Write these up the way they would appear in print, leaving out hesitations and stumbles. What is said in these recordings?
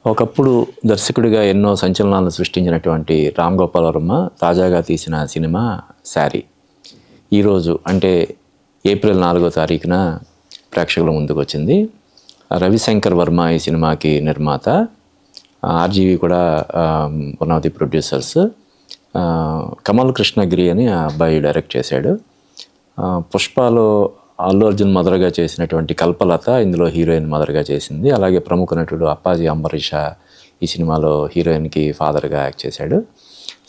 ఒకప్పుడు దర్శకుడిగా ఎన్నో సంచలనాలను సృష్టించినటువంటి రామ్ గోపాల్ వర్మ తాజాగా తీసిన సినిమా శారీ ఈరోజు అంటే ఏప్రిల్ 4వ తారీఖున ప్రేక్షకుల ముందుకు వచ్చింది. రవిశంకర్ వర్మ ఈ సినిమాకి నిర్మాత, ఆర్జీవి కూడా one of the producers. Kamal Krishnagiri అని ఆ అబ్బాయి డైరెక్ట్ చేశాడు. పుష్పలో అల్లు అర్జున్ మదర్గా చేసినటువంటి కల్పలత ఇందులో హీరోయిన్ మదర్గా చేసింది. అలాగే ప్రముఖ నటుడు అప్పాజీ అంబరీష ఈ సినిమాలో హీరోయిన్కి ఫాదర్గా యాక్ట్ చేశాడు.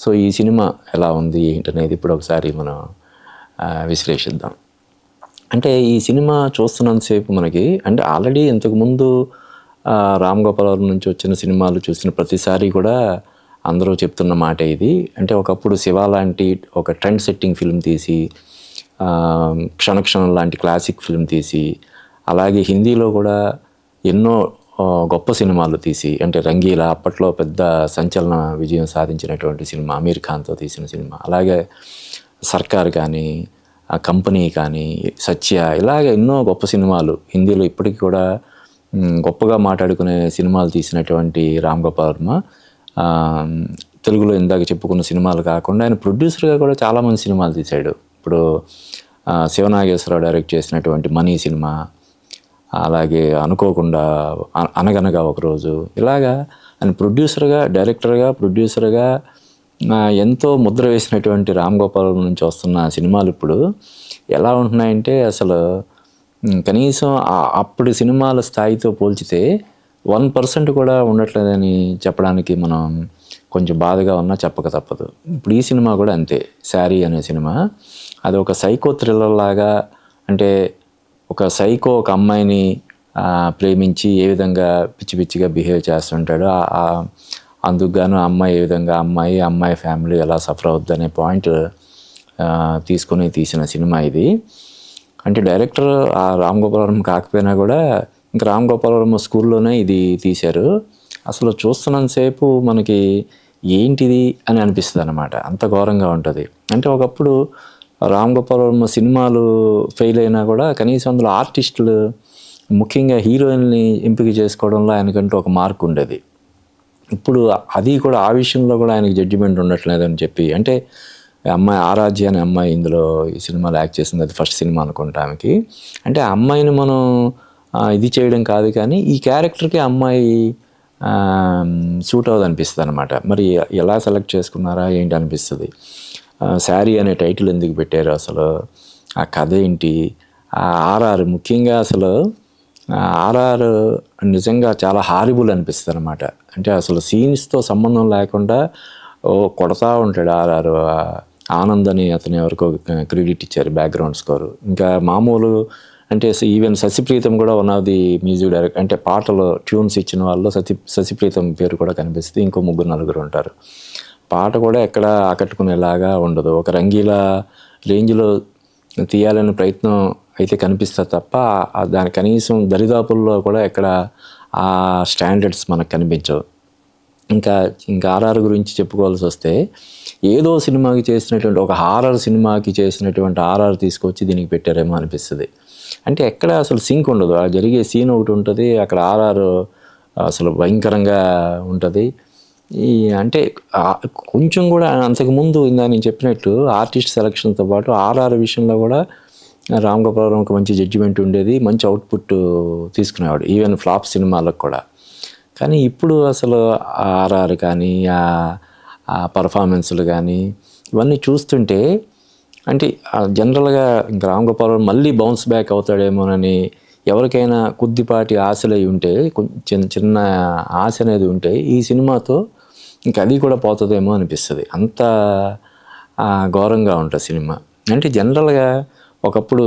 సో ఈ సినిమా ఎలా ఉంది ఏంటనేది ఇప్పుడు ఒకసారి మనం విశ్లేషిద్దాం. అంటే ఈ సినిమా చూస్తున్నంతసేపు మనకి అంటే ఆల్రెడీ ఇంతకుముందు రామ్ గోపాల్ వర్మ నుంచి వచ్చిన సినిమాలు చూసిన ప్రతిసారి కూడా అందరూ చెప్తున్న మాట ఇది. అంటే ఒకప్పుడు శివ లాంటి ఒక ట్రెండ్ సెట్టింగ్ ఫిల్మ్ తీసి, క్షణక్షణం లాంటి క్లాసిక్ ఫిల్మ్ తీసి, అలాగే హిందీలో కూడా ఎన్నో గొప్ప సినిమాలు తీసి, అంటే రంగీలా అప్పట్లో పెద్ద సంచలన విజయం సాధించినటువంటి సినిమా, అమీర్ ఖాన్తో తీసిన సినిమా, అలాగే సర్కార్ కానీ, కంపెనీ కానీ, సత్య, ఇలాగ ఎన్నో గొప్ప సినిమాలు హిందీలో ఇప్పటికీ కూడా గొప్పగా మాట్లాడుకునే సినిమాలు తీసినటువంటి రామ్ గోపాల్ వర్మ తెలుగులో ఇందాక చెప్పుకున్న సినిమాలు కాకుండా ఆయన ప్రొడ్యూసర్గా కూడా చాలామంది సినిమాలు తీశాడు. ఇప్పుడు శివనాగేశ్వరరావు డైరెక్ట్ చేసినటువంటి మనీ సినిమా, అలాగే అనుకోకుండా అనగనగా ఒకరోజు, ఇలాగా ఆయన ప్రొడ్యూసర్గా, డైరెక్టర్గా, ప్రొడ్యూసర్గా ఎంతో ముద్ర వేసినటువంటి రామ్ గోపాల్ నుంచి వస్తున్న సినిమాలు ఇప్పుడు ఎలా ఉంటున్నాయంటే అసలు కనీసం అప్పటి సినిమాల స్థాయితో పోల్చితే 1% కూడా ఉండట్లేదని చెప్పడానికి మనం కొంచెం బాధగా ఉన్నా చెప్పక తప్పదు. ఇప్పుడు ఈ సినిమా కూడా అంతే. శారీ అనే సినిమా అది ఒక సైకో థ్రిల్లర్ లాగా, అంటే ఒక సైకో ఒక అమ్మాయిని ప్రేమించి ఏ విధంగా పిచ్చి పిచ్చిగా బిహేవ్ చేస్తుంటాడు, అందుకు గాను అమ్మాయి ఏ విధంగా అమ్మాయి ఫ్యామిలీ ఎలా సఫర్ అవుద్ది అనే పాయింట్ తీసుకొని తీసిన సినిమా ఇది. అంటే డైరెక్టర్ రామ్ గోపాల్ వర్మ కాకపోయినా కూడా ఇంకా రామ్ గోపాల్ వర్మ స్కూల్లోనే ఇది తీశారు. అసలు చూస్తున్నంతసేపు మనకి ఏంటిది అని అనిపిస్తుంది అన్నమాట, అంత ఘోరంగా ఉంటుంది. అంటే ఒకప్పుడు రామ్ గోపాల్ వర్మ సినిమాలు ఫెయిల్ అయినా కూడా కనీసం అందులో ఆర్టిస్టులు, ముఖ్యంగా హీరోయిన్ని ఎంపిక చేసుకోవడంలో ఆయనకంటూ ఒక మార్క్ ఉండేది. ఇప్పుడు అది కూడా ఆ విషయంలో కూడా ఆయనకి జడ్జిమెంట్ ఉండట్లేదని చెప్పి, అంటే అమ్మాయి ఆరాధ్య అనే అమ్మాయి ఇందులో ఈ సినిమాలో యాక్ట్ చేసింది, అది ఫస్ట్ సినిమా అనుకుంటా ఆమెకి. అంటే ఆ అమ్మాయిని మనం ఇది చేయడం కాదు, కానీ ఈ క్యారెక్టర్కి అమ్మాయి సూట్ అవ్వదు అనిపిస్తుంది అనమాట. మరి ఎలా సెలెక్ట్ చేసుకున్నారా ఏంటి అనిపిస్తుంది. శారీ అనే టైటిల్ ఎందుకు పెట్టారు, అసలు ఆ కథ ఏంటి, ఆర్ఆర్ ముఖ్యంగా అసలు ఆర్ఆర్ నిజంగా చాలా హారిబుల్ అనిపిస్తుంది అనమాట. అంటే అసలు సీన్స్తో సంబంధం లేకుండా కొడతా ఉంటాడు ఆర్ఆర్. ఆనంద్ అని అతని ఎవరికో క్రెడిట్ ఇచ్చారు బ్యాక్గ్రౌండ్ స్కోరు. ఇంకా మామూలు అంటే ఈవెన్ శశిప్రీతం కూడా one of the music director, అంటే పాటలు ట్యూన్స్ ఇచ్చిన వాళ్ళు శశిప్రీతం పేరు కూడా కనిపిస్తుంది. ఇంకో 3-4 ఉంటారు. పాట కూడా ఎక్కడ ఆకట్టుకునేలాగా ఉండదు, ఒక రంగీలా రేంజ్లో తీయాలనే ప్రయత్నం అయితే కనిపిస్తుంది తప్ప దాని కనీసం దరిదాపుల్లో కూడా ఎక్కడ ఆ స్టాండర్డ్స్ మనకు కనిపించవు. ఇంకా ఆర్ఆర్ గురించి చెప్పుకోవాల్సి వస్తే ఏదో సినిమాకి చేసినటువంటి, ఒక హారర్ సినిమాకి చేసినటువంటి ఆర్ఆర్ తీసుకొచ్చి దీనికి పెట్టారేమో అనిపిస్తుంది. అంటే ఎక్కడ అసలు సింక్ ఉండదు. ఆ జరిగే సీన్ ఒకటి ఉంటుంది, అక్కడ ఆర్ఆర్ అసలు భయంకరంగా ఉంటుంది. అంటే కొంచెం కూడా అంతకుముందు ఇందా నేను చెప్పినట్టు ఆర్టిస్ట్ సెలక్షన్తో పాటు ఆర్ఆర్ విషయంలో కూడా రామ్ గోపాల్ వర్మకి మంచి జడ్జిమెంట్ ఉండేది, మంచి అవుట్పుట్ తీసుకునేవాడు ఈవెన్ ఫ్లాప్ సినిమాలకు కూడా. కానీ ఇప్పుడు అసలు ఆర్ఆర్ కానీ ఆ పర్ఫార్మెన్స్లు కానీ ఇవన్నీ చూస్తుంటే అంటే జనరల్గా ఇంకా రామ్ గోపాల్ వర్మ మళ్ళీ బౌన్స్ బ్యాక్ అవుతాడేమోనని ఎవరికైనా కొద్దిపాటి ఆశలు ఉంటే, చిన్న ఆశ అనేది ఉంటే ఈ సినిమాతో ఇంకా అది కూడా పోతుందేమో అనిపిస్తుంది. అంత ఘోరంగా ఉంటుంది సినిమా. అంటే జనరల్గా ఒకప్పుడు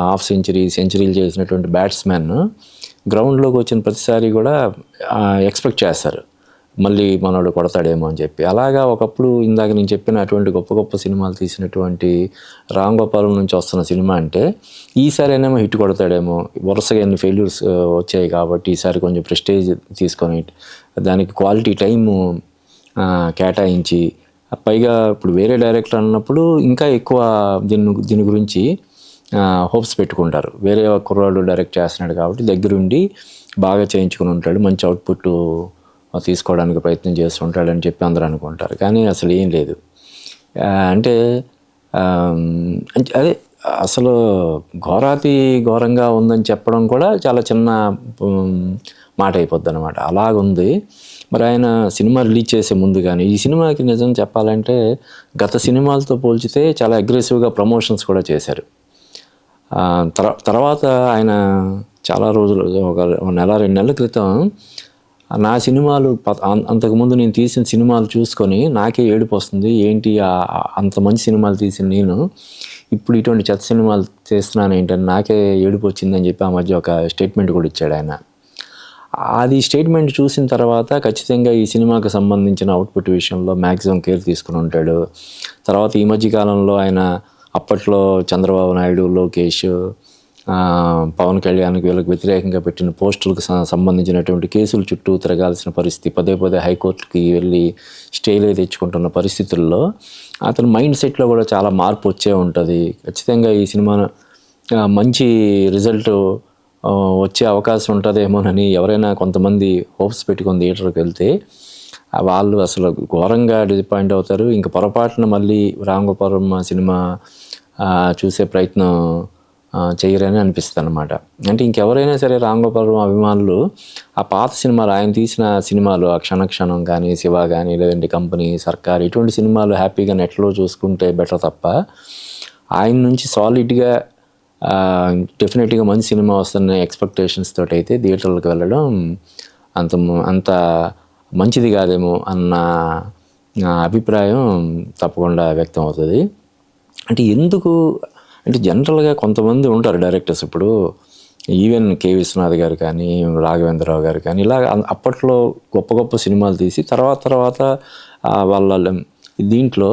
హాఫ్ సెంచరీలు చేసినటువంటి బ్యాట్స్మెన్ గ్రౌండ్లోకి వచ్చిన ప్రతిసారి కూడా ఎక్స్పెక్ట్ చేస్తారు మళ్ళీ మనోడు కొడతాడేమో అని చెప్పి. అలాగా ఒకప్పుడు ఇందాక నేను చెప్పిన అటువంటి గొప్ప సినిమాలు తీసినటువంటి రామ్ గోపాల్ నుంచి వస్తున్న సినిమా అంటే ఈసారి ఏమో హిట్ కొడతాడేమో, వరుసగా ఎన్ని ఫెయిల్యూర్స్ వచ్చాయి కాబట్టి ఈసారి కొంచెం ప్రెస్టేజ్ తీసుకొని దానికి క్వాలిటీ టైము కేటాయించి, పైగా ఇప్పుడు వేరే డైరెక్టర్ అన్నప్పుడు ఇంకా ఎక్కువ దీని గురించి హోప్స్ పెట్టుకుంటారు. వేరే కుర్రాడు డైరెక్ట్ చేస్తున్నాడు కాబట్టి దగ్గరుండి బాగా చేయించుకుని ఉంటాడు, మంచి అవుట్పుట్ తీసుకోవడానికి ప్రయత్నం చేస్తుంటాడని చెప్పి అందరూ అనుకుంటారు. కానీ అసలు ఏం లేదు. అంటే అదే అసలు ఘోరాతి ఘోరంగా ఉందని చెప్పడం కూడా చాలా చిన్న మాట అయిపోద్ది అనమాట. అలాగుంది. మరి ఆయన సినిమా రిలీజ్ చేసే ముందు కానీ ఈ సినిమాకి నిజం చెప్పాలంటే గత సినిమాలతో పోల్చితే చాలా అగ్రెసివ్గా ప్రమోషన్స్ కూడా చేశారు. తర్వాత ఆయన చాలా రోజులు ఒక నెల 2 నెలల క్రితం నా సినిమాలు అంతకుముందు నేను తీసిన సినిమాలు చూసుకొని నాకే ఏడుపు వస్తుంది. ఏంటి అంత మంచి సినిమాలు తీసిన నేను ఇప్పుడు ఇటువంటి చెత్త సినిమాలు చేస్తున్నాను ఏంటని నాకే ఏడుపు వచ్చిందని చెప్పి ఆ మధ్య ఒక స్టేట్మెంట్ కూడా ఇచ్చాడు ఆయన. అది స్టేట్మెంట్ చూసిన తర్వాత ఖచ్చితంగా ఈ సినిమాకి సంబంధించిన అవుట్పుట్ విషయంలో మ్యాక్సిమం కేర్ తీసుకుని ఉంటాడు. తర్వాత ఈ మధ్యకాలంలో ఆయన అప్పట్లో చంద్రబాబు నాయుడు, లోకేష్, పవన్ కళ్యాణ్కి వీళ్ళకి వ్యతిరేకంగా పెట్టిన పోస్టులకు సంబంధించినటువంటి కేసుల చుట్టూ తిరగాల్సిన పరిస్థితి, పదే హైకోర్టుకి వెళ్ళి స్టేలే తెచ్చుకుంటున్న పరిస్థితుల్లో అతని మైండ్ సెట్లో కూడా చాలా మార్పు వచ్చే ఉంటుంది. ఖచ్చితంగా ఈ సినిమా మంచి రిజల్ట్ వచ్చే అవకాశం ఉంటుందేమోనని ఎవరైనా కొంతమంది హోప్స్ పెట్టుకొని థియేటర్కి వెళ్తే వాళ్ళు అసలు ఘోరంగా డిసప్పాయింట్ అవుతారు. ఇంకా పొరపాటున మళ్ళీ రామ్ గోపాల్ వర్మ సినిమా చూసే ప్రయత్నం చేయరని అనిపిస్తుంది అనమాట. అంటే ఇంకెవరైనా సరే రామ్ గోపాల్ వర్మ అభిమానులు ఆ పాత సినిమాలు, ఆయన తీసిన సినిమాలు, ఆ క్షణక్షణం కానీ, శివ కానీ, లేదంటే కంపెనీ, సర్కార్, ఇటువంటి సినిమాలు హ్యాపీగా నెట్లో చూసుకుంటే బెటర్ తప్ప ఆయన నుంచి సాలిడ్గా డెఫినెట్గా మంచి సినిమా వస్తున్న ఎక్స్పెక్టేషన్స్ తోటి అయితే థియేటర్లకు వెళ్ళడం అంత మంచిది కాదేమో అన్న అభిప్రాయం తప్పకుండా వ్యక్తం అవుతుంది. అంటే ఎందుకు అంటే జనరల్గా కొంతమంది ఉంటారు డైరెక్టర్స్, ఇప్పుడు ఈవెన్ కె విశ్వనాథ్ గారు కానీ, రాఘవేంద్రరావు గారు కానీ, ఇలా అప్పట్లో గొప్ప సినిమాలు తీసి తర్వాత వాళ్ళ దీంట్లో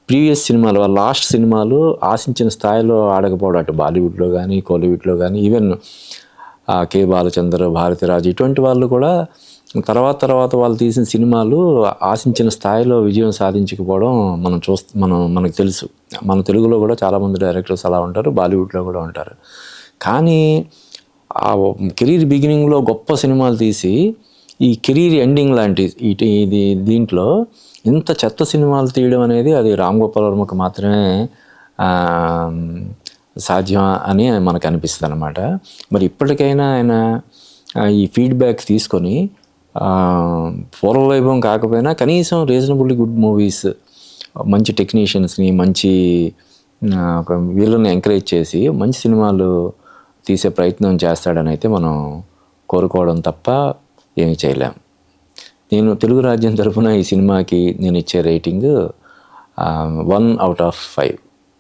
ప్రీవియస్ సినిమాలు, వాళ్ళ లాస్ట్ సినిమాలు ఆశించిన స్థాయిలో ఆడకపోవడం, అటు బాలీవుడ్లో కానీ, కోలీవుడ్లో కానీ, ఈవెన్ కె బాలచందర్, భారతిరాజు, ఇటువంటి వాళ్ళు కూడా తర్వాత వాళ్ళు తీసిన సినిమాలు ఆశించిన స్థాయిలో విజయం సాధించకపోవడం మనకు తెలుసు. మన తెలుగులో కూడా చాలామంది డైరెక్టర్స్ అలా ఉంటారు, బాలీవుడ్లో కూడా ఉంటారు. కానీ ఆ కెరీర్ బిగినింగ్లో గొప్ప సినిమాలు తీసి ఈ కెరీర్ ఎండింగ్ లాంటి ఇది దీంట్లో ఇంత చెత్త సినిమాలు తీయడం అనేది అది రామ్ గోపాల్ వర్మకు మాత్రమే సాధ్యం అని మనకు అనిపిస్తుంది అనమాట. మరి ఇప్పటికైనా ఆయన ఈ ఫీడ్బ్యాక్ తీసుకొని పూర్వవైభవం కాకపోయినా కనీసం రీజనబుల్లీ గుడ్ మూవీస్, మంచి టెక్నీషియన్స్ని, మంచి వీళ్ళని ఎంకరేజ్ చేసి మంచి సినిమాలు తీసే ప్రయత్నం చేస్తాడని అయితే మనం కోరుకోవడం తప్ప ఏమీ చేయలేం. నేను తెలుగు రాజ్యం తరఫున ఈ సినిమాకి నేను ఇచ్చే రేటింగ్ 1/5.